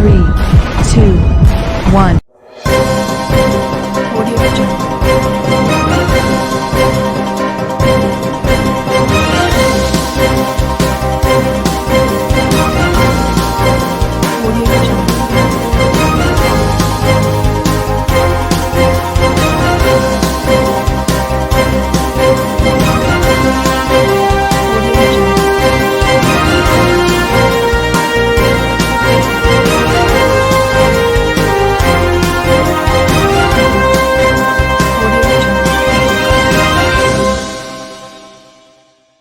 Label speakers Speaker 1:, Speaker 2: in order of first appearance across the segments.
Speaker 1: 3, 2, 1. Audio Jungle. Audio Jungle. Audio Jungle. Audio Jungle.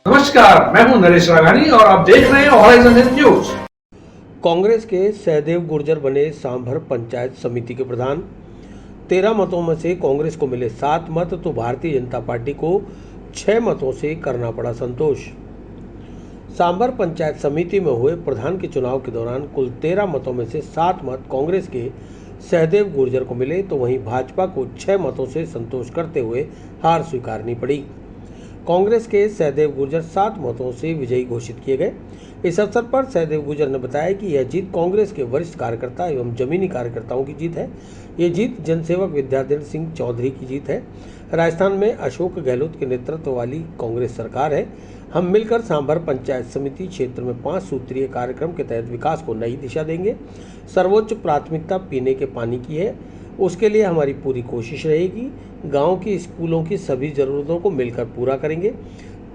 Speaker 2: नमस्कार, मैं हूं नरेश राघानी और आप देख रहे हैं हॉराइजन न्यूज।
Speaker 3: कांग्रेस के सहदेव गुर्जर बने सांभर पंचायत समिति के प्रधान। 13 मतों में से कांग्रेस को मिले 7 मत तो भारतीय जनता पार्टी को 6 मतों से करना पड़ा संतोष। सांभर पंचायत समिति में हुए प्रधान के चुनाव के दौरान कुल 13 मतों में से 7 मत कांग्रेस के सहदेव गुर्जर को मिले तो वहीं भाजपा को 6 मतों से संतोष करते हुए हार स्वीकारनी पड़ी। कांग्रेस के सहदेव गुर्जर 7 मतों से विजयी घोषित किए गए। इस अवसर पर सहदेव गुर्जर ने बताया कि यह जीत कांग्रेस के वरिष्ठ कार्यकर्ता एवं जमीनी कार्यकर्ताओं की जीत है। ये जीत जनसेवक विद्याधर सिंह चौधरी की जीत है। राजस्थान में अशोक गहलोत के नेतृत्व वाली कांग्रेस सरकार है। हम मिलकर सांभर पंचायत समिति क्षेत्र में 5 सूत्रीय कार्यक्रम के तहत विकास को नई दिशा देंगे। सर्वोच्च प्राथमिकता पीने के पानी की है, उसके लिए हमारी पूरी कोशिश रहेगी। गांव की स्कूलों की सभी ज़रूरतों को मिलकर पूरा करेंगे।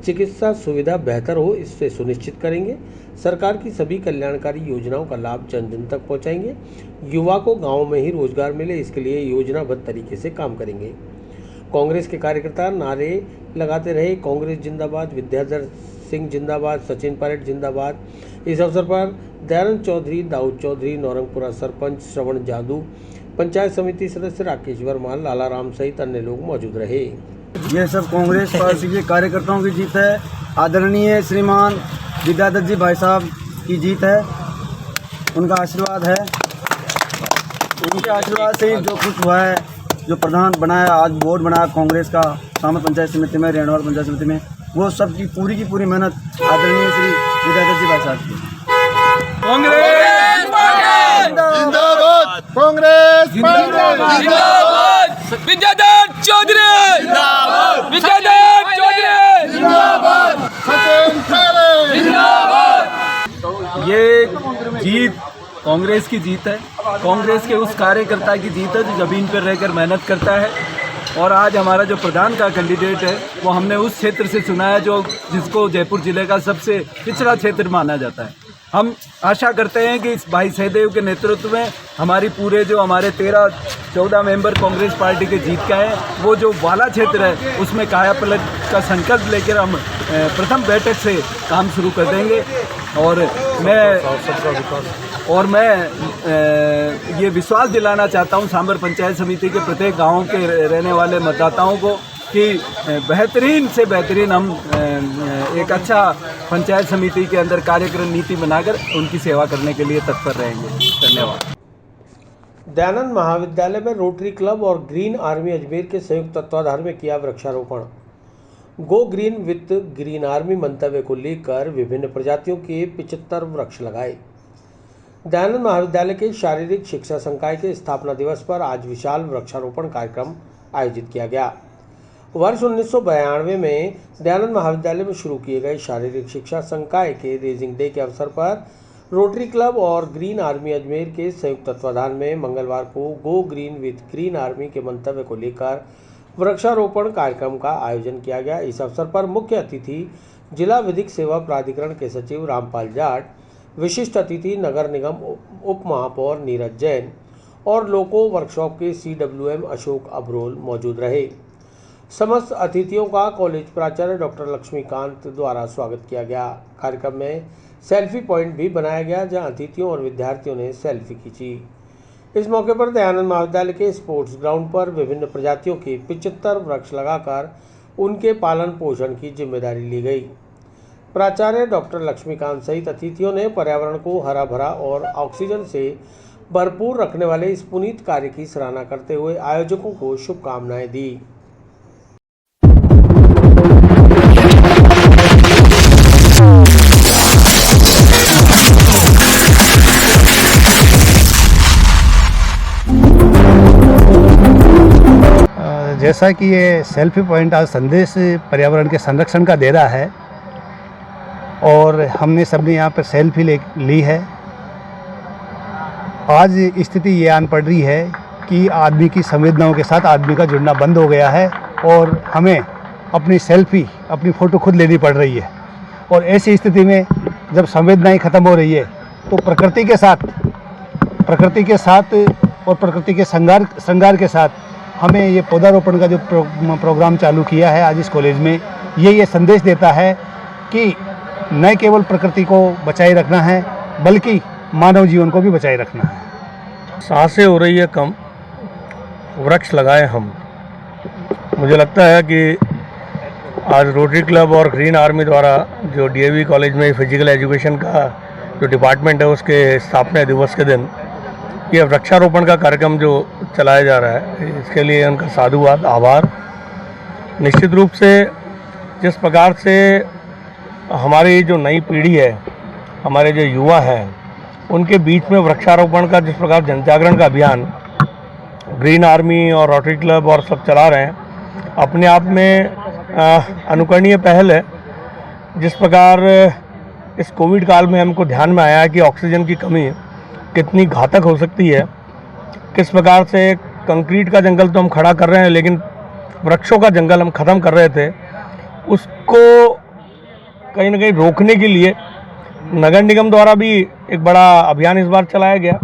Speaker 3: चिकित्सा सुविधा बेहतर हो इससे सुनिश्चित करेंगे। सरकार की सभी कल्याणकारी योजनाओं का लाभ जन जन तक पहुंचाएंगे। युवा को गांव में ही रोजगार मिले इसके लिए योजनाबद्ध तरीके से काम करेंगे। कांग्रेस के कार्यकर्ता नारे लगाते रहे, कांग्रेस जिंदाबाद, विद्याधर सिंह जिंदाबाद, सचिन पायलट जिंदाबाद। इस अवसर पर दयानंद चौधरी, दाऊद चौधरी, नौरंगपुरा सरपंच श्रवण जादू, पंचायत समिति सदस्य राकेश वर्मा, लाला राम सहित अन्य लोग मौजूद रहे।
Speaker 4: ये सब कांग्रेस पार्टी के कार्यकर्ताओं की जीत है। आदरणीय श्रीमान विद्याधर जी भाई साहब की जीत है, उनका आशीर्वाद है। उनके आशीर्वाद से ही जो कुछ हुआ है, जो प्रधान बनाया, आज बोर्ड बनाया कांग्रेस का सांभर पंचायत समिति में, रेणवार पंचायत समिति में, वो सब की पूरी मेहनत आदरणीय श्री विद्याधर जी भाई साहब की।
Speaker 5: कांग्रेस जिंदाबाद, विद्याधर चौधरी जिंदाबाद, विद्याधर चौधरी जिंदाबाद, सचिन पायलट जिंदाबाद।
Speaker 4: ये जीत कांग्रेस की जीत है, कांग्रेस के उस कार्यकर्ता की जीत है जो जमीन पर रहकर मेहनत करता है। और आज हमारा जो प्रधान का कैंडिडेट है वो हमने उस क्षेत्र से चुना है जो जिसको जयपुर जिले का सबसे पिछड़ा क्षेत्र माना जाता है। हम आशा करते हैं कि इस भाई सहदेव के नेतृत्व में हमारे 13-14 मेंबर कांग्रेस पार्टी के जीत का है। वो जो वाला क्षेत्र है उसमें काया पलट का संकल्प लेकर हम प्रथम बैठक से काम शुरू कर देंगे। और मैं ये विश्वास दिलाना चाहता हूँ सांभर पंचायत समिति के प्रत्येक गाँव के रहने वाले मतदाताओं को कि बेहतरीन से बेहतरीन हम एक अच्छा पंचायत समिति के अंदर कार्यक्रम नीति बनाकर उनकी सेवा करने के लिए तत्पर रहेंगे। धन्यवाद।
Speaker 3: दयानंद महाविद्यालय में रोटरी क्लब और ग्रीन आर्मी अजमेर के संयुक्त तत्वाधान में किया वृक्षारोपण। Go green with green army मंतव्य को लेकर विभिन्न प्रजातियों के 75 वृक्ष लगाए। दयानंद महाविद्यालय के शारीरिक शिक्षा संकाय के स्थापना दिवस पर आज विशाल वृक्षारोपण कार्यक्रम आयोजित किया गया। वर्ष 1992 में दयानंद महाविद्यालय में शुरू किए गए शारीरिक शिक्षा संकाय के रेजिंग डे के अवसर पर रोटरी क्लब और ग्रीन आर्मी अजमेर के संयुक्त तत्वाधान में मंगलवार को go green with green army के मंतव्य को लेकर वृक्षारोपण कार्यक्रम का आयोजन किया गया। इस अवसर पर मुख्य अतिथि जिला विधिक सेवा प्राधिकरण के सचिव रामपाल जाट, विशिष्ट अतिथि नगर निगम उप महापौर नीरज जैन और लोको वर्कशॉप के CWM अशोक अब्रोल मौजूद रहे। समस्त अतिथियों का कॉलेज प्राचार्य डॉक्टर लक्ष्मीकांत द्वारा स्वागत किया गया। कार्यक्रम में सेल्फी पॉइंट भी बनाया गया जहां अतिथियों और विद्यार्थियों ने सेल्फी खींची। इस मौके पर दयानंद महाविद्यालय के स्पोर्ट्स ग्राउंड पर विभिन्न प्रजातियों के 75 वृक्ष लगाकर उनके पालन पोषण की जिम्मेदारी ली गई। प्राचार्य डॉक्टर लक्ष्मीकांत सहित अतिथियों ने पर्यावरण को हरा भरा और ऑक्सीजन से भरपूर रखने वाले इस पुनीत कार्य की सराहना करते हुए आयोजकों को शुभकामनाएं दी।
Speaker 6: जैसा कि ये सेल्फी पॉइंट आज संदेश पर्यावरण के संरक्षण का दे रहा है और हमने सबने यहाँ पर सेल्फी ली है। आज स्थिति ये आन पड़ रही है कि आदमी की संवेदनाओं के साथ आदमी का जुड़ना बंद हो गया है और हमें अपनी सेल्फी, अपनी फ़ोटो खुद लेनी पड़ रही है। और ऐसी स्थिति में जब संवेदनाएं ख़त्म हो रही है तो प्रकृति के साथ और प्रकृति के श्रृंगार के साथ हमें ये पौधारोपण का जो प्रोग्राम चालू किया है आज इस कॉलेज में, ये संदेश देता है कि न केवल प्रकृति को बचाए रखना है बल्कि मानव जीवन को भी बचाए रखना है।
Speaker 3: सांसें हो रही है कम, वृक्ष लगाए हम। मुझे लगता है कि आज रोटरी क्लब और ग्रीन आर्मी द्वारा जो डीएवी कॉलेज में फिजिकल एजुकेशन का जो डिपार्टमेंट है उसके स्थापना दिवस के दिन ये वृक्षारोपण का कार्यक्रम जो चलाया जा रहा है, इसके लिए उनका साधुवाद, आभार। निश्चित रूप से जिस प्रकार से हमारी जो नई पीढ़ी है, हमारे जो युवा हैं, उनके बीच में वृक्षारोपण का जिस प्रकार जनजागरण का अभियान ग्रीन आर्मी और रोटरी क्लब और सब चला रहे हैं, अपने आप में अनुकरणीय पहल है। जिस प्रकार इस कोविड काल में हमको ध्यान में आया है कि ऑक्सीजन की कमी कितनी घातक हो सकती है, किस प्रकार से कंक्रीट का जंगल तो हम खड़ा कर रहे हैं लेकिन वृक्षों का जंगल हम ख़त्म कर रहे थे, उसको कहीं ना कहीं रोकने के लिए नगर निगम द्वारा भी एक बड़ा अभियान इस बार चलाया गया।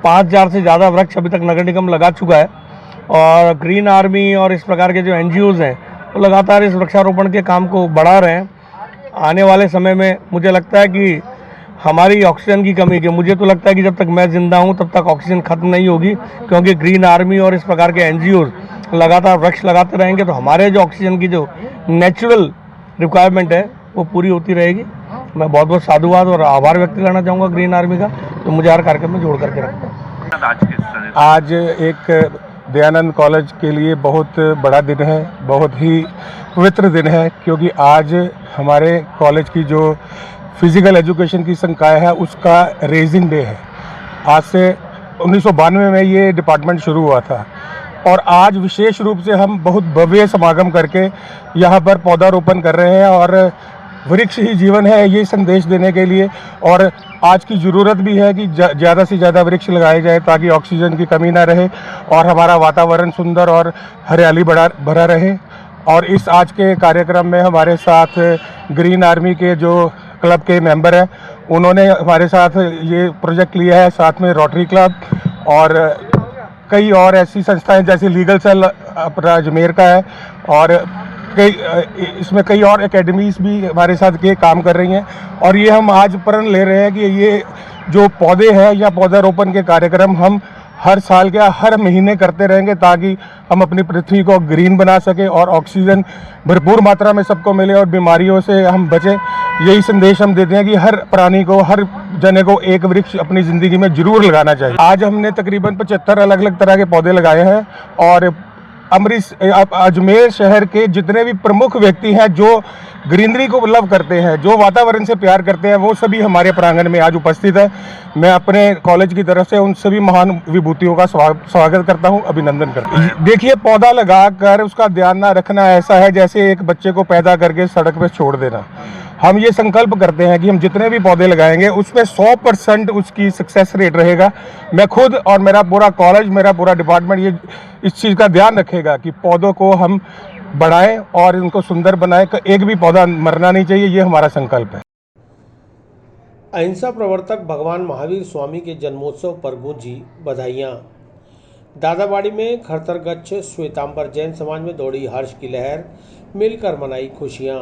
Speaker 3: 5000 से ज़्यादा वृक्ष अभी तक नगर निगम लगा चुका है और ग्रीन आर्मी और इस प्रकार के जो NGOs हैं वो लगातार इस वृक्षारोपण के काम को बढ़ा रहे हैं। आने वाले समय में मुझे लगता है कि हमारी ऑक्सीजन की कमी के, मुझे तो लगता है कि जब तक मैं ज़िंदा हूँ तब तक ऑक्सीजन ख़त्म नहीं होगी, क्योंकि ग्रीन आर्मी और इस प्रकार के NGOs लगातार वृक्ष लगाते रहेंगे तो हमारे जो ऑक्सीजन की जो नेचुरल रिक्वायरमेंट है वो पूरी होती रहेगी। मैं बहुत बहुत साधुवाद और आभार व्यक्त करना चाहूँगा ग्रीन आर्मी का, तो मुझे हर कार्यक्रम में जोड़ करके रखता है।
Speaker 7: आज एक दयानंद कॉलेज के लिए बहुत बड़ा दिन है, बहुत ही पवित्र दिन है, क्योंकि आज हमारे कॉलेज की जो फिज़िकल एजुकेशन की संकाय है उसका रेजिंग डे है। आज से 1992 में ये डिपार्टमेंट शुरू हुआ था और आज विशेष रूप से हम बहुत भव्य समागम करके यहाँ पर पौधारोपण कर रहे हैं और वृक्ष ही जीवन है ये संदेश देने के लिए। और आज की ज़रूरत भी है कि ज़्यादा से ज़्यादा वृक्ष लगाए जाए ताकि ऑक्सीजन की कमी ना रहे और हमारा वातावरण सुंदर और हरियाली भरा रहे। और इस आज के कार्यक्रम में हमारे साथ ग्रीन आर्मी के जो क्लब के मेंबर हैं उन्होंने हमारे साथ ये प्रोजेक्ट लिया है, साथ में रोटरी क्लब और कई और ऐसी संस्थाएं जैसे लीगल सेल अपना अजमेर का है और इसमें कई और एकेडमीज़ भी हमारे साथ के काम कर रही हैं। और ये हम आज प्रण ले रहे हैं कि ये जो पौधे हैं या पौधारोपण के कार्यक्रम हम हर साल के हर महीने करते रहेंगे ताकि हम अपनी पृथ्वी को ग्रीन बना सकें और ऑक्सीजन भरपूर मात्रा में सबको मिले और बीमारियों से हम बचें। यही संदेश हम देते हैं कि हर प्राणी को, हर जने को एक वृक्ष अपनी ज़िंदगी में ज़रूर लगाना चाहिए। आज हमने तकरीबन 75 अलग अलग तरह के पौधे लगाए हैं और अजमेर शहर के जितने भी प्रमुख व्यक्ति हैं जो ग्रीनरी को लव करते हैं, जो वातावरण से प्यार करते हैं, वो सभी हमारे प्रांगण में आज उपस्थित है। मैं अपने कॉलेज की तरफ से उन सभी महान विभूतियों का स्वागत करता हूं, अभिनंदन करता हूं। देखिए, पौधा लगाकर उसका ध्यान ना रखना ऐसा है जैसे एक बच्चे को पैदा करके सड़क पर छोड़ देना। हम ये संकल्प करते हैं कि हम जितने भी पौधे लगाएंगे उसमें 100% उसकी सक्सेस रेट रहेगा। मैं खुद और मेरा पूरा कॉलेज, मेरा पूरा डिपार्टमेंट ये इस चीज़ का ध्यान रखेगा कि पौधों को हम बढ़ाएं और इनको सुंदर बनाएं। एक भी पौधा मरना नहीं चाहिए, ये हमारा संकल्प है।
Speaker 3: अहिंसा प्रवर्तक भगवान महावीर स्वामी के जन्मोत्सव पर गूंजी बधाइयाँ। दादाबाड़ी में खरतरगच्छ श्वेतांबर जैन समाज में दौड़ी हर्ष की लहर, मिलकर मनाई खुशियाँ।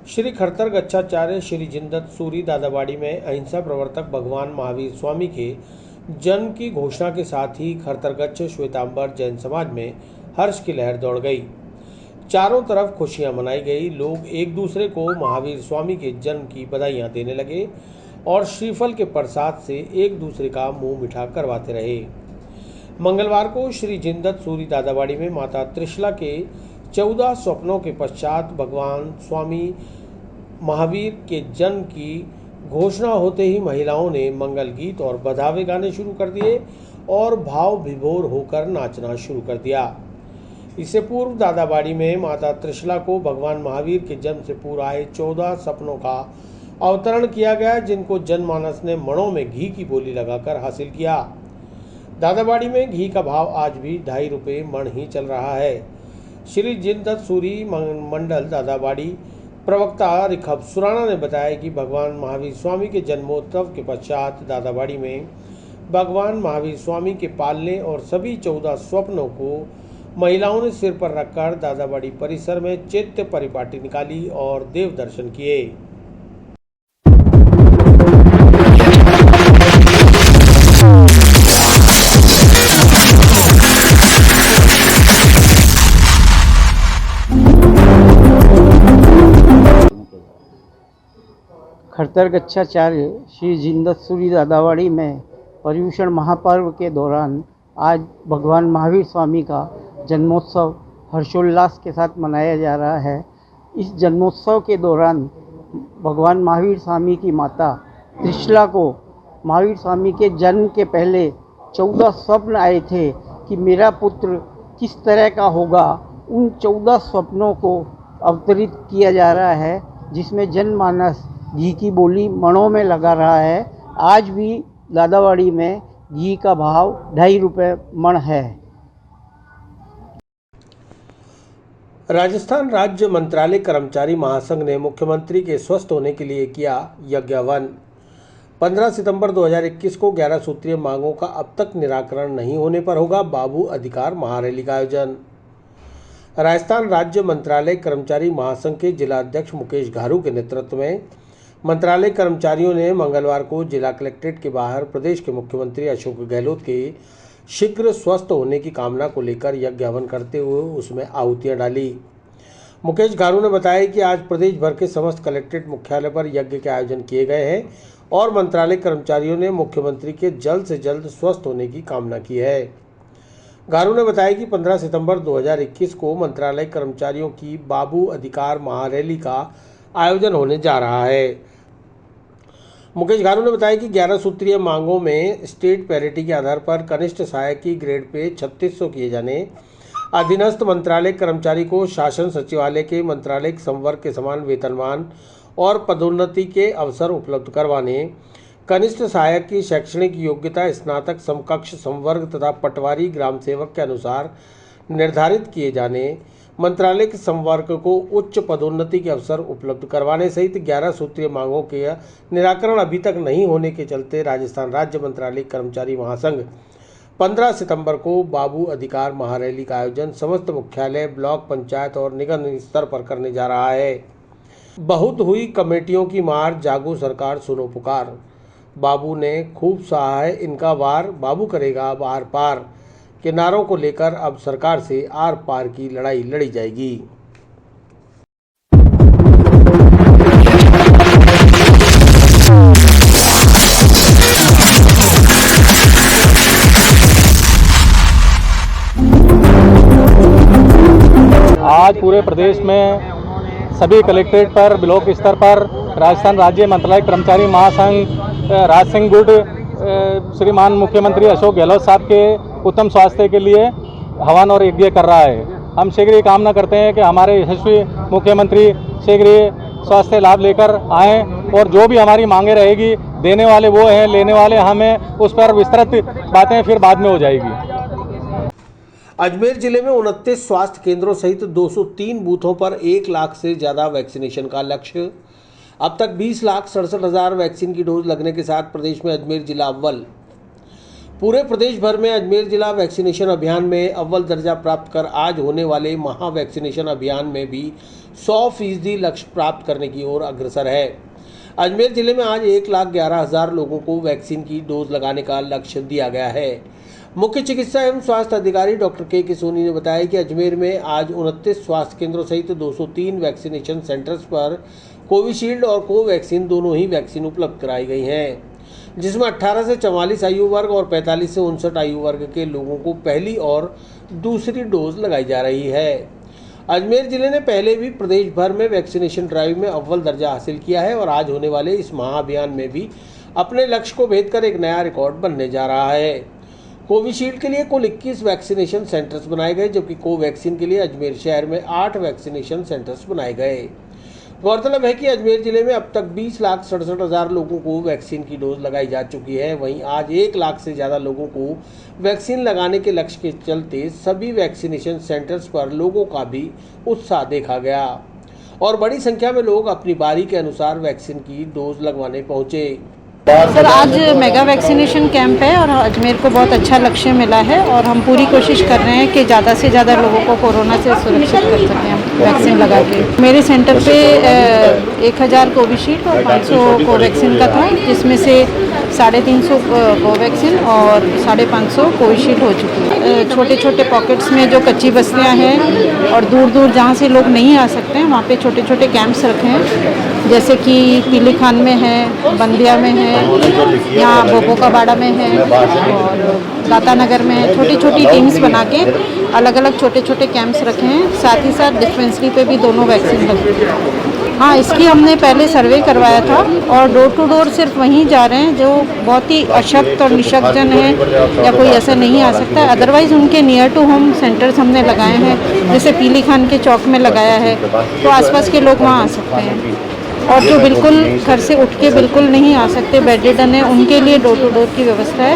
Speaker 3: श्री खरतरगच्छाचार्य श्री जिंदत सूरी दादाबाड़ी में अहिंसा प्रवर्तक भगवान महावीर स्वामी के जन्म की घोषणा के साथ ही खरतरगच्छ श्वेतांबर जैन समाज में हर्ष की लहर दौड़ गई। चारों तरफ खुशियां मनाई गई। लोग एक दूसरे को महावीर स्वामी के जन्म की बधाइयां देने लगे और श्रीफल के प्रसाद से एक दूसरे का मुंह मीठा करवाते रहे। मंगलवार को श्री जिंदत सूरी दादाबाड़ी में माता त्रिशला के 14 स्वप्नों के पश्चात भगवान स्वामी महावीर के जन्म की घोषणा होते ही महिलाओं ने मंगल गीत और बधावे गाने शुरू कर दिए और भाव विभोर होकर नाचना शुरू कर दिया। इससे पूर्व दादाबाड़ी में माता त्रिशला को भगवान महावीर के जन्म से पूर्व आए 14 सपनों का अवतरण किया गया, जिनको जनमानस ने मणों में घी की बोली लगाकर हासिल किया। दादाबाड़ी में घी का भाव आज भी 2.5 रुपये मण ही चल रहा है। श्री जिनदत्त सूरी मंडल दादाबाड़ी प्रवक्ता रिखब सुराना ने बताया कि भगवान महावीर स्वामी के जन्मोत्सव के पश्चात दादाबाड़ी में भगवान महावीर स्वामी के पालने और सभी 14 स्वप्नों को महिलाओं ने सिर पर रखकर दादाबाड़ी परिसर में चैत्य परिपाटी निकाली और देव दर्शन किए।
Speaker 8: खड़तर गच्छाचार्य श्री जिनदत्त सूरी दादाबाड़ी में पर्युषण महापर्व के दौरान आज भगवान महावीर स्वामी का जन्मोत्सव हर्षोल्लास के साथ मनाया जा रहा है। इस जन्मोत्सव के दौरान भगवान महावीर स्वामी की माता त्रिशला को महावीर स्वामी के जन्म के पहले 14 स्वप्न आए थे कि मेरा पुत्र किस तरह का होगा। उन 14 स्वप्नों को अवतरित किया जा रहा है, जिसमें जनमानस घी की बोली मणों में लगा रहा है। आज भी दादाबाड़ी में घी का भाव 2.5 रुपये मण है।
Speaker 3: राजस्थान राज्य मंत्रालय कर्मचारी महासंघ ने मुख्यमंत्री के स्वस्थ होने के लिए किया यज्ञावन। 15 सितंबर 2021 को 11 सूत्रीय मांगों का अब तक निराकरण नहीं होने पर होगा बाबू अधिकार महारैली का आयोजन। राजस्थान राज्य मंत्रालय कर्मचारी महासंघ के जिला अध्यक्ष मुकेश घारू के नेतृत्व में मंत्रालय कर्मचारियों ने मंगलवार को जिला कलेक्ट्रेट के बाहर प्रदेश के मुख्यमंत्री अशोक गहलोत के शीघ्र स्वस्थ होने की कामना को लेकर यज्ञ हवन करते हुए उसमें आहुतियां डाली। मुकेश घारू ने बताया कि आज प्रदेश भर के समस्त कलेक्ट्रेट मुख्यालय पर यज्ञ के आयोजन किए गए हैं और मंत्रालय कर्मचारियों ने मुख्यमंत्री के जल्द से जल्द स्वस्थ होने की कामना की है। घारू ने बताया कि 15 सितंबर 2021 को मंत्रालय कर्मचारियों की बाबू अधिकार महारैली का आयोजन होने जा रहा है। मुकेश घारू ने बताया कि 11 सूत्रीय मांगों में स्टेट पैरिटी के आधार पर कनिष्ठ सहायक की ग्रेड पे 3600 किए जाने, अधीनस्थ मंत्रालय कर्मचारी को शासन सचिवालय के मंत्रालय संवर्ग के समान वेतनमान और पदोन्नति के अवसर उपलब्ध करवाने, कनिष्ठ सहायक की शैक्षणिक योग्यता स्नातक समकक्ष संवर्ग तथा पटवारी ग्राम सेवक के अनुसार निर्धारित किए जाने, मंत्रालय के संवर्ग को उच्च पदोन्नति के अवसर उपलब्ध करवाने सहित 11 सूत्रीय मांगों के निराकरण अभी तक नहीं होने के चलते राजस्थान राज्य मंत्रालय कर्मचारी महासंघ 15 सितंबर को बाबू अधिकार महारैली का आयोजन समस्त मुख्यालय, ब्लॉक पंचायत और निगम स्तर पर करने जा रहा है। बहुत हुई कमेटियों की मार, जागो सरकार सुनो पुकार। बाबू ने खूब सहा है इनका वार, बाबू करेगा आर पार के नारों को लेकर अब सरकार से आर पार की लड़ाई लड़ी जाएगी।
Speaker 9: आज पूरे प्रदेश में सभी कलेक्ट्रेट पर, ब्लॉक स्तर पर राजस्थान राज्य मंत्रालय कर्मचारी महासंघ राज सिंह गुड श्रीमान मुख्यमंत्री अशोक गहलोत साहब के उत्तम स्वास्थ्य के लिए हवन और यज्ञ कर रहा है। हम शीघ्र ही कामना करते हैं कि हमारे यशस्वी मुख्यमंत्री शीघ्र ही स्वास्थ्य लाभ लेकर आएँ और जो भी हमारी मांगे रहेगी, देने वाले वो हैं, लेने वाले हम हैं, उस पर विस्तृत बातें फिर बाद में हो जाएगी।
Speaker 3: अजमेर जिले में 29 स्वास्थ्य केंद्रों सहित 203 बूथों पर 1 लाख से ज़्यादा वैक्सीनेशन का लक्ष्य। अब तक 20,67,000 वैक्सीन की डोज लगने के साथ प्रदेश में अजमेर जिला अव्वल। पूरे प्रदेश भर में अजमेर जिला वैक्सीनेशन अभियान में अव्वल दर्जा प्राप्त कर आज होने वाले महा वैक्सीनेशन अभियान में भी 100% लक्ष्य प्राप्त करने की ओर अग्रसर है। अजमेर जिले में आज 1,11,000 लोगों को वैक्सीन की डोज लगाने का लक्ष्य दिया गया है। मुख्य चिकित्सा एवं स्वास्थ्य अधिकारी डॉक्टर के सोनी ने बताया कि अजमेर में आज 29 स्वास्थ्य केंद्रों सहित 203 वैक्सीनेशन सेंटर्स पर कोविशील्ड और कोवैक्सीन दोनों ही वैक्सीन उपलब्ध कराई गई हैं, जिसमें 18 से 44 आयु वर्ग और 45 से 59 आयु वर्ग के लोगों को पहली और दूसरी डोज लगाई जा रही है। अजमेर जिले ने पहले भी प्रदेश भर में वैक्सीनेशन ड्राइव में अव्वल दर्जा हासिल किया है और आज होने वाले इस महाअभियान में भी अपने लक्ष्य को भेद कर एक नया रिकॉर्ड बनने जा रहा है। कोविशील्ड के लिए कुल 21 वैक्सीनेशन सेंटर्स बनाए गए, जबकि कोवैक्सीन के लिए अजमेर शहर में 8 वैक्सीनेशन सेंटर्स बनाए गए। गौरतलब है कि अजमेर जिले में अब तक 20,67,000 लोगों को वैक्सीन की डोज लगाई जा चुकी है। वहीं आज 1 लाख से ज़्यादा लोगों को वैक्सीन लगाने के लक्ष्य के चलते सभी वैक्सीनेशन सेंटर्स पर लोगों का भी उत्साह देखा गया और बड़ी संख्या में लोग अपनी बारी के अनुसार वैक्सीन की डोज लगवाने पहुंचे।
Speaker 10: सर, आज मेगा वैक्सीनेशन कैंप है और अजमेर को बहुत अच्छा लक्ष्य मिला है और हम पूरी कोशिश कर रहे हैं कि ज़्यादा से ज़्यादा लोगों को कोरोना से सुरक्षित कर सकें हम वैक्सीन लगा के। मेरे सेंटर पे 1000 कोविशील्ड और 500 कोवैक्सीन का था, जिसमें से 350 कोवैक्सीन और 550 कोविशील्ड हो चुकी है। छोटे छोटे पॉकेट्स में जो कच्ची बस्तियाँ हैं और दूर दूर जहाँ से लोग नहीं आ सकते हैं, वहाँ पे छोटे छोटे कैंप्स रखे हैं, जैसे कि पीली खान में है, बंदिया में है, यहाँ बोपो का बाड़ा में है और दाता नगर में है। छोटी छोटी टीम्स बना के अलग अलग छोटे छोटे कैंप्स रखे हैं। साथ ही साथ डिस्पेंसरी पे भी दोनों वैक्सीन लगी है। हाँ, इसकी हमने पहले सर्वे करवाया था और डोर टू डोर सिर्फ वहीं जा रहे हैं जो बहुत ही अशक्त और निशक्तजन है या कोई ऐसा नहीं आ सकता है। अदरवाइज़ उनके नियर टू होम सेंटर्स हमने लगाए हैं, जैसे पीली खान के चौक में लगाया है, तो आसपास के लोग वहाँ आ सकते हैं। और जो बिल्कुल घर से उठ के बिल्कुल नहीं आ सकते, बेडरिडन है, उनके लिए डोर टू डोर की व्यवस्था है।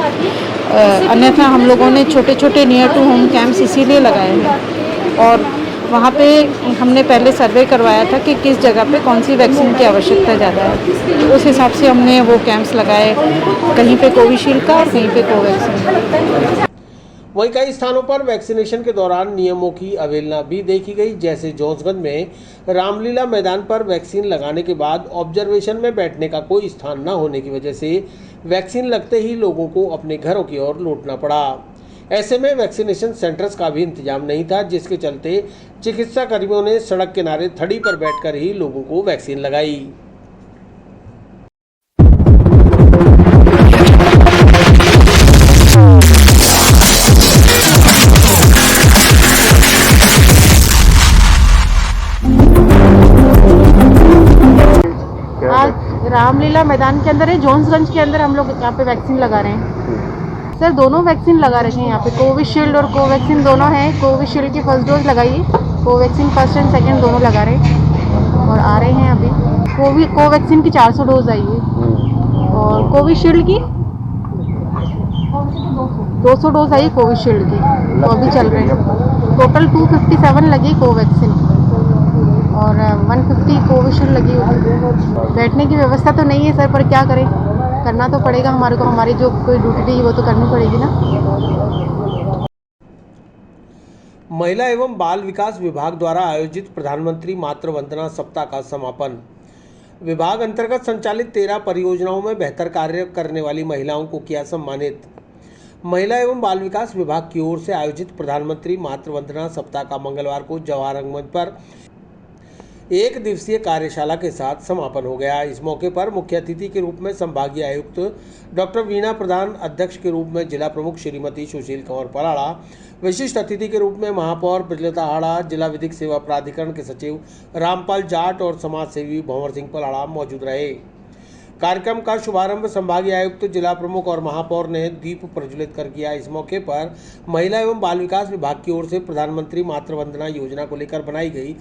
Speaker 10: अन्यथा हम लोगों ने छोटे छोटे नियर टू होम कैंप्स इसीलिए लगाए हैं और वहाँ पे हमने पहले सर्वे करवाया था कि किस जगह पे कौन सी वैक्सीन की आवश्यकता ज़्यादा है, तो उस हिसाब से हमने वो कैंप्स लगाए, कहीं पे कोविशील्ड का और कहीं पे कोवैक्सीन।
Speaker 3: वहीं कई स्थानों पर वैक्सीनेशन के दौरान नियमों की अवहेलना भी देखी गई, जैसे जोसगंज में रामलीला मैदान पर वैक्सीन लगाने के बाद ऑब्जर्वेशन में बैठने का कोई स्थान न होने की वजह से वैक्सीन लगते ही लोगों को अपने घरों की ओर लौटना पड़ा। ऐसे में वैक्सीनेशन सेंटर्स का भी इंतजाम नहीं था, जिसके चलते चिकित्सा कर्मियों ने सड़क किनारे थड़ी पर बैठकर ही लोगों को वैक्सीन लगाई।
Speaker 10: आज रामलीला मैदान के अंदर है, जोन्सगंज के अंदर हम लोग यहाँ पे वैक्सीन लगा रहे हैं। सर, दोनों वैक्सीन लगा रहे हैं यहाँ पे, कोविशील्ड और कोवैक्सीन दोनों हैं। कोविशील्ड की फर्स्ट डोज लगाई है, कोवैक्सीन फर्स्ट एंड सेकंड दोनों लगा रहे हैं और आ रहे हैं अभी। कोवैक्सीन की 400 डोज आई है और कोविशील्ड की 200 डोज आई है कोविशील्ड की, तो अभी चल रहे हैं। टोटल 257 लगी कोवैक्सीन और 150 कोविशील्ड लगी होगी। बैठने की व्यवस्था तो नहीं है सर, पर क्या करें, करना तो पड़ेगा हमारे को, हमारी जो कोई ड्यूटी है वो तो करनी पड़ेगी ना।
Speaker 3: महिला एवं बाल विकास विभाग द्वारा आयोजित प्रधानमंत्री मातृ वंदना सप्ताह का समापन। विभाग अंतर्गत संचालित 13 परियोजनाओं में बेहतर कार्य करने वाली महिलाओं को किया सम्मानित। महिला एवं बाल विकास विभाग की ओर से आयोजित प्रधानमंत्री मातृ वंदना सप्ताह का मंगलवार को जवाहर रंगमंच पर 1 दिवसीय कार्यशाला के साथ समापन हो गया। इस मौके पर मुख्य अतिथि के रूप में संभागीय आयुक्त डॉक्टर वीणा प्रधान, अध्यक्ष के रूप में जिला प्रमुख श्रीमती सुशील कंवर पलाड़ा, विशिष्ट अतिथि के रूप में महापौर ब्रजलता हाड़ा, जिला विधिक सेवा प्राधिकरण के सचिव रामपाल जाट और समाज सेवी भंवर सिंह पलाड़ा मौजूद रहे। कार्यक्रम का शुभारंभ संभागीय आयुक्त, जिला प्रमुख और महापौर ने दीप प्रज्वलित कर किया। इस मौके पर महिला एवं बाल विकास विभाग की ओर से प्रधानमंत्री मातृ वंदना योजना को लेकर बनाई गई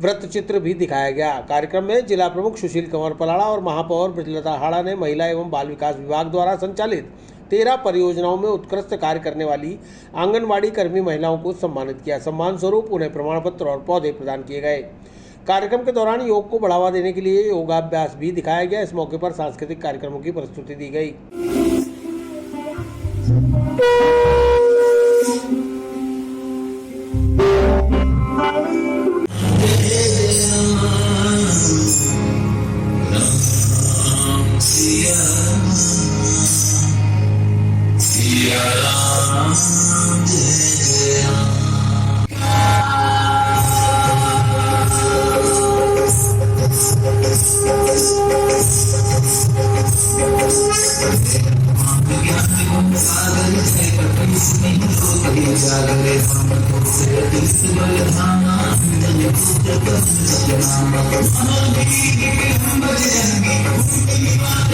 Speaker 3: वृत्त चित्र भी दिखाया गया। कार्यक्रम में जिला प्रमुख सुशील कंवर पलाड़ा और महापौर ब्रजलता हाड़ा ने महिला एवं बाल विकास विभाग द्वारा संचालित 13 परियोजनाओं में उत्कृष्ट कार्य करने वाली आंगनवाड़ी कर्मी महिलाओं को सम्मानित किया। सम्मान स्वरूप उन्हें प्रमाण पत्र और पौधे प्रदान किए गए। कार्यक्रम के दौरान योग को बढ़ावा देने के लिए योगाभ्यास भी दिखाया गया। इस मौके पर सांस्कृतिक कार्यक्रमों की प्रस्तुति दी गई।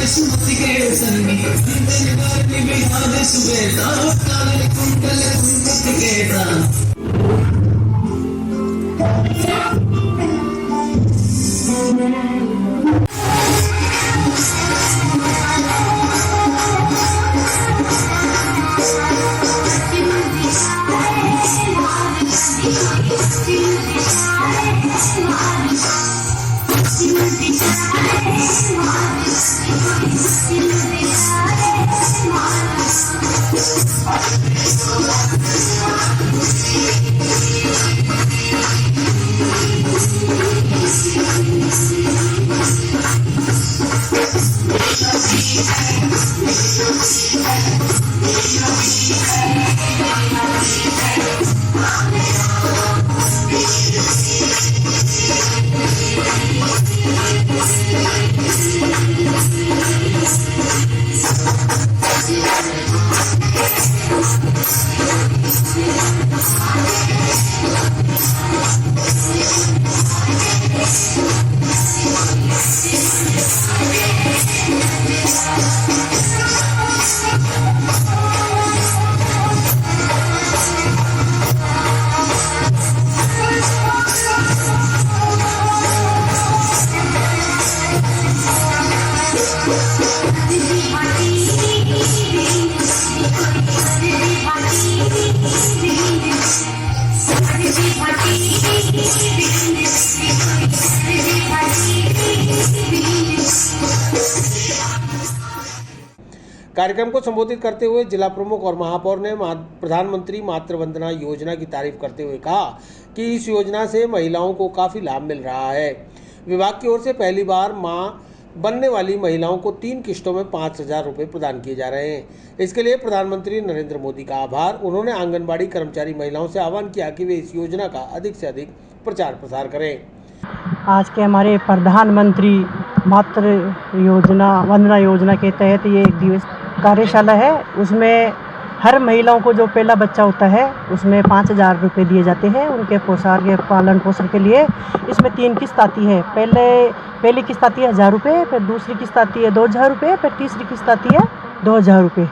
Speaker 11: सुमति के संगी
Speaker 3: कार्यक्रम को संबोधित करते हुए जिला प्रमुख और महापौर ने प्रधानमंत्री मातृ वंदना योजना की तारीफ करते हुए कहा कि इस योजना से महिलाओं को काफ़ी लाभ मिल रहा है। विभाग की ओर से पहली बार मां बनने वाली महिलाओं को 3 किश्तों में 5,000 रुपये प्रदान किए जा रहे हैं। इसके लिए प्रधानमंत्री नरेंद्र मोदी का आभार। उन्होंने आंगनबाड़ी कर्मचारी महिलाओं से आह्वान किया कि वे इस योजना का अधिक से अधिक प्रचार प्रसार करें।
Speaker 8: आज के हमारे प्रधानमंत्री मातृ वंदना योजना के तहत ये 1 दिवस कार्यशाला है। उसमें हर महिलाओं को जो पहला बच्चा होता है उसमें 5,000 रुपये दिए जाते हैं उनके पोषण के पालन पोषण के लिए। इसमें 3 किस्त आती है। पहली किस्त आती है 1,000 रुपये, फिर दूसरी किस्त आती है 2,000 रुपये, फिर तीसरी किस्त आती है 2,000 रुपये।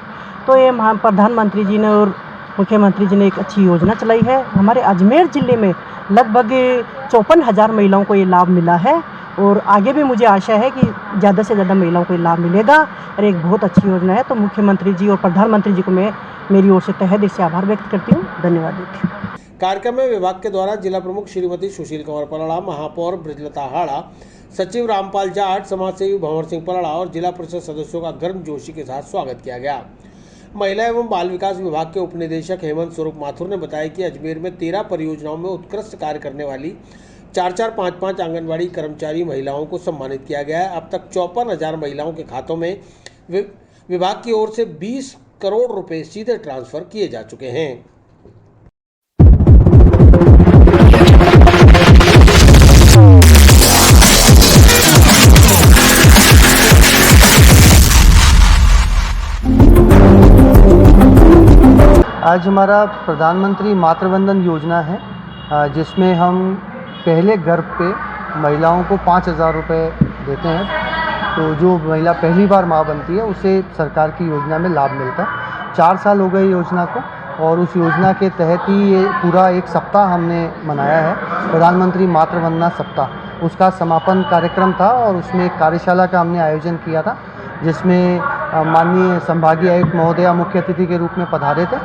Speaker 8: तो ये प्रधानमंत्री जी ने और मुख्यमंत्री जी ने एक अच्छी योजना चलाई है। हमारे अजमेर ज़िले में लगभग 54,000 महिलाओं को ये लाभ मिला है और आगे भी मुझे आशा है कि ज़्यादा से ज़्यादा महिलाओं को लाभ मिलेगा और एक बहुत अच्छी योजना है। तो मुख्यमंत्री जी और प्रधानमंत्री जी को मैं मेरी ओर से तहे दिल से आभार व्यक्त करती हूँ। धन्यवाद देती हूँ।
Speaker 3: कार्यक्रम में विभाग के द्वारा जिला प्रमुख श्रीमती सुशील कुमार पराड़ा, महापौर ब्रजलता हाड़ा, सचिव रामपाल जाट, समाजसेवी भंवर सिंह पराड़ा और जिला परिषद सदस्यों का गर्मजोशी के साथ स्वागत किया गया। महिला एवं बाल विकास विभाग के उपनिदेशक हेमंत स्वरूप माथुर ने बताया कि अजमेर में 13 परियोजनाओं में उत्कृष्ट कार्य करने वाली 4-4, 5-5 आंगनबाड़ी कर्मचारी महिलाओं को सम्मानित किया गया है। अब तक 54,000 महिलाओं के खातों में विभाग की ओर से 20 करोड़ रुपए सीधे ट्रांसफर किए जा चुके हैं।
Speaker 8: आज हमारा प्रधानमंत्री मातृ वंदन योजना है जिसमें हम पहले गर्भ पे महिलाओं को 5,000 रुपये देते हैं। तो जो महिला पहली बार माँ बनती है उसे सरकार की योजना में लाभ मिलता है। 4 साल हो गए योजना को और उस योजना के तहत ही ये पूरा एक सप्ताह हमने मनाया है, प्रधानमंत्री मातृ वंदना सप्ताह। उसका समापन कार्यक्रम था और उसमें एक कार्यशाला का हमने आयोजन किया था जिसमें माननीय संभागीय आयुक्त महोदया मुख्य अतिथि के रूप में पधारे थे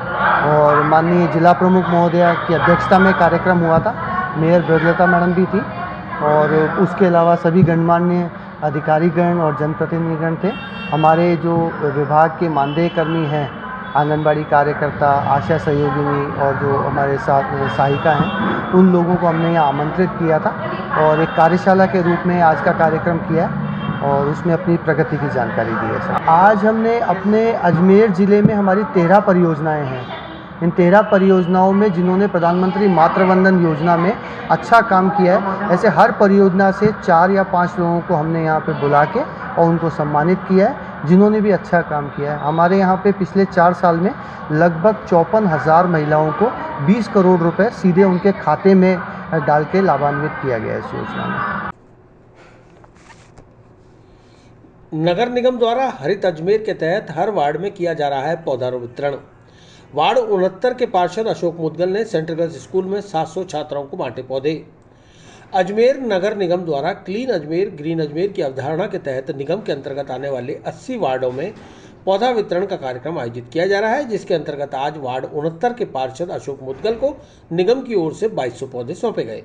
Speaker 8: और माननीय जिला प्रमुख महोदया की अध्यक्षता में कार्यक्रम हुआ था। मेयर ब्रजलता मैडम भी थी और उसके अलावा सभी गणमान्य अधिकारीगण और जनप्रतिनिधिगण थे। हमारे जो विभाग के मानदेय कर्मी हैं, आंगनबाड़ी कार्यकर्ता, आशा सहयोगिनी और जो हमारे साथ सहायिका हैं, उन लोगों को हमने यहाँ आमंत्रित किया था और एक कार्यशाला के रूप में आज का कार्यक्रम किया और उसमें अपनी प्रगति की जानकारी दी है सर। आज हमने अपने अजमेर ज़िले में हमारी 13 परियोजनाएं हैं। इन 13 परियोजनाओं में जिन्होंने प्रधानमंत्री मातृ वंदन योजना में अच्छा काम किया है, ऐसे हर परियोजना से 4 या 5 लोगों को हमने यहाँ पे बुला के और उनको सम्मानित किया है जिन्होंने भी अच्छा काम किया है। हमारे यहाँ पे पिछले 4 साल में लगभग 54,000 महिलाओं को 20 करोड़ रुपए सीधे उनके खाते में डाल के लाभान्वित किया गया है इस योजना में।
Speaker 3: नगर निगम द्वारा हरित अजमेर के तहत हर वार्ड में किया जा रहा है पौधारोपण वितरण। वार्ड 69 के पार्षद अशोक मुदगल ने सेंट्रल गर्ल्स स्कूल में 700 छात्राओं को बांटे पौधे। अजमेर नगर निगम द्वारा क्लीन अजमेर ग्रीन अजमेर की अवधारणा के तहत निगम के अंतर्गत आने वाले 80 वार्डों में पौधा वितरण का कार्यक्रम आयोजित किया जा रहा है, जिसके अंतर्गत आज वार्ड 69 के पार्षद अशोक मुदगल को निगम की ओर से 2200 पौधे सौंपे गए।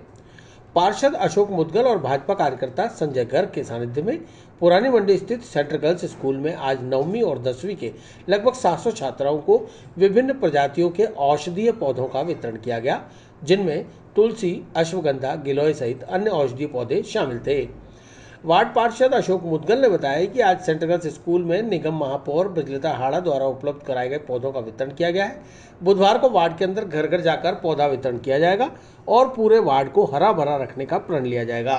Speaker 3: पार्षद अशोक मुदगल और भाजपा कार्यकर्ता संजय गर्ग के सानिध्य में पुरानी मंडी स्थित सेंट्रल गर्ल्स स्कूल में आज 9वीं और 10वीं के लगभग 700 छात्राओं को विभिन्न प्रजातियों के औषधीय पौधों का वितरण किया गया, जिनमें तुलसी, अश्वगंधा, गिलोय सहित अन्य औषधीय पौधे शामिल थे। वार्ड पार्षद अशोक मुदगल ने बताया कि आज सेंट्रल गर्ल्स स्कूल में निगम महापौर ब्रजलता हाड़ा द्वारा उपलब्ध कराए गए पौधों का वितरण किया गया है। बुधवार को वार्ड के अंदर घर घर जाकर पौधा वितरण किया जाएगा और पूरे वार्ड को हरा भरा रखने का प्रण लिया जाएगा।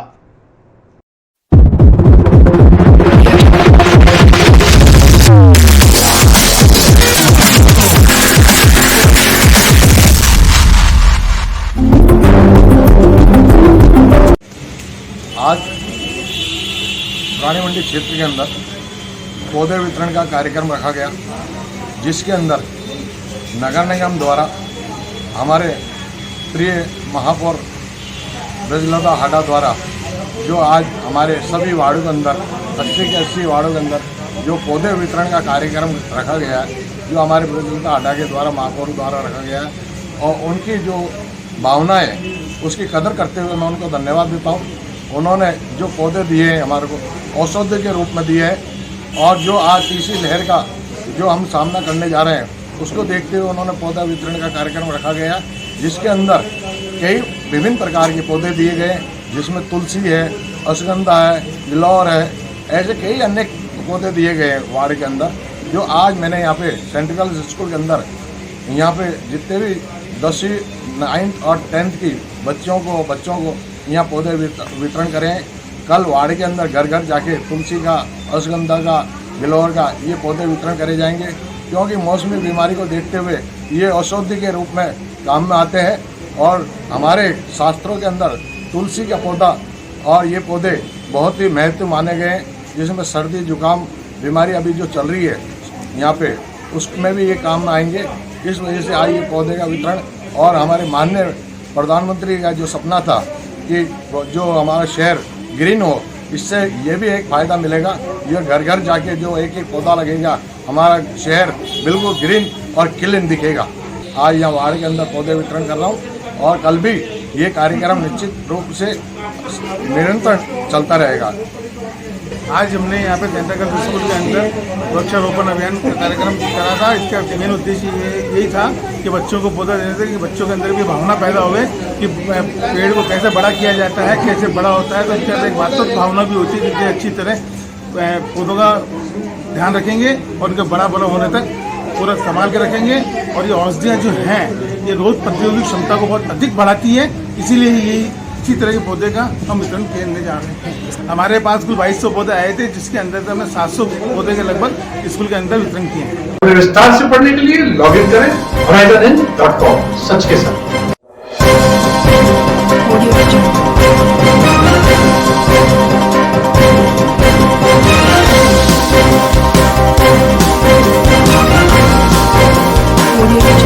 Speaker 11: आज पुरानी मंडी क्षेत्र के अंदर पौधे वितरण का कार्यक्रम रखा गया, जिसके अंदर नगर निगम द्वारा हमारे प्रिय महापौर ब्रजलता हाड़ा द्वारा जो आज हमारे सभी वार्डों के अंदर 80 के 80 वार्डों के अंदर जो पौधे वितरण का कार्यक्रम रखा गया है, जो हमारे ब्रजलता हाड़ा के द्वारा महापौर द्वारा रखा गया है और उनकी जो भावना है उसकी कदर करते हुए मैं उनको धन्यवाद देता हूँ। उन्होंने जो पौधे दिए हैं हमारे को औषधि के रूप में दिए हैं और जो आज तीसरी लहर का जो हम सामना करने जा रहे हैं उसको देखते हुए उन्होंने पौधा वितरण का कार्यक्रम रखा गया, जिसके अंदर कई विभिन्न प्रकार के पौधे दिए गए, जिसमें तुलसी है, अश्वगंधा है, गिलौर है, ऐसे कई अन्य पौधे दिए गए हैं वार्ड के अंदर। जो आज मैंने यहाँ पे सेंट्रल गर्ल्स स्कूल के अंदर यहाँ पे जितने भी 10वीं 9th और 10th की बच्चों को यहाँ पौधे वितरण करें। कल वार्ड के अंदर घर घर जाके तुलसी का, अश्वगंधा का, गिलौर का ये पौधे वितरण करे जाएंगे, क्योंकि मौसमी बीमारी को देखते हुए ये औषधि के रूप में काम में आते हैं और हमारे शास्त्रों के अंदर तुलसी का पौधा और ये पौधे बहुत ही महत्व माने गए हैं, जिसमें सर्दी जुकाम बीमारी अभी जो चल रही है यहाँ पे उसमें भी ये काम में आएंगे। इस वजह से आज ये पौधे का वितरण और हमारे माननीय प्रधानमंत्री का जो सपना था कि जो हमारा शहर ग्रीन हो, इससे ये भी एक फ़ायदा मिलेगा। ये घर घर जाके जो एक एक पौधा लगेगा, हमारा शहर बिल्कुल ग्रीन और क्लीन दिखेगा। आज यहाँ वार्ड के अंदर पौधे वितरण कर रहा हूँ और कल भी ये कार्यक्रम निश्चित रूप से निरंतर चलता रहेगा।
Speaker 12: आज हमने यहाँ पे सेंट्रल गर्ल्स स्कूल के अंदर वृक्षारोपण अभियान का कार्यक्रम करा था। इसका मेन उद्देश्य यही था कि बच्चों को पौधा देने से कि बच्चों के अंदर भी भावना पैदा हुए कि पेड़ को कैसे बड़ा किया जाता है, कैसे बड़ा होता है। तो इसके अंदर एक वास्तविक भावना भी होती है कि अच्छी तरह पौधों का ध्यान रखेंगे और उनके बड़ा होने तक पूरा संभाल के रखेंगे। और ये औषधियाँ जो हैं ये रोग प्रतिरोधी क्षमता को बहुत अधिक बढ़ाती है, इसीलिए ये इसी तरह के पौधे का हम वितरण करने जा रहे हैं। हमारे पास कुल 2200 पौधे आए थे, जिसके अंदर से हमने 700 पौधे के लगभग स्कूल के अंदर वितरण किए हैं।
Speaker 2: विस्तार से पढ़ने के लिए लॉग इन करें horizonhind.com, सच के साथ।
Speaker 1: Audio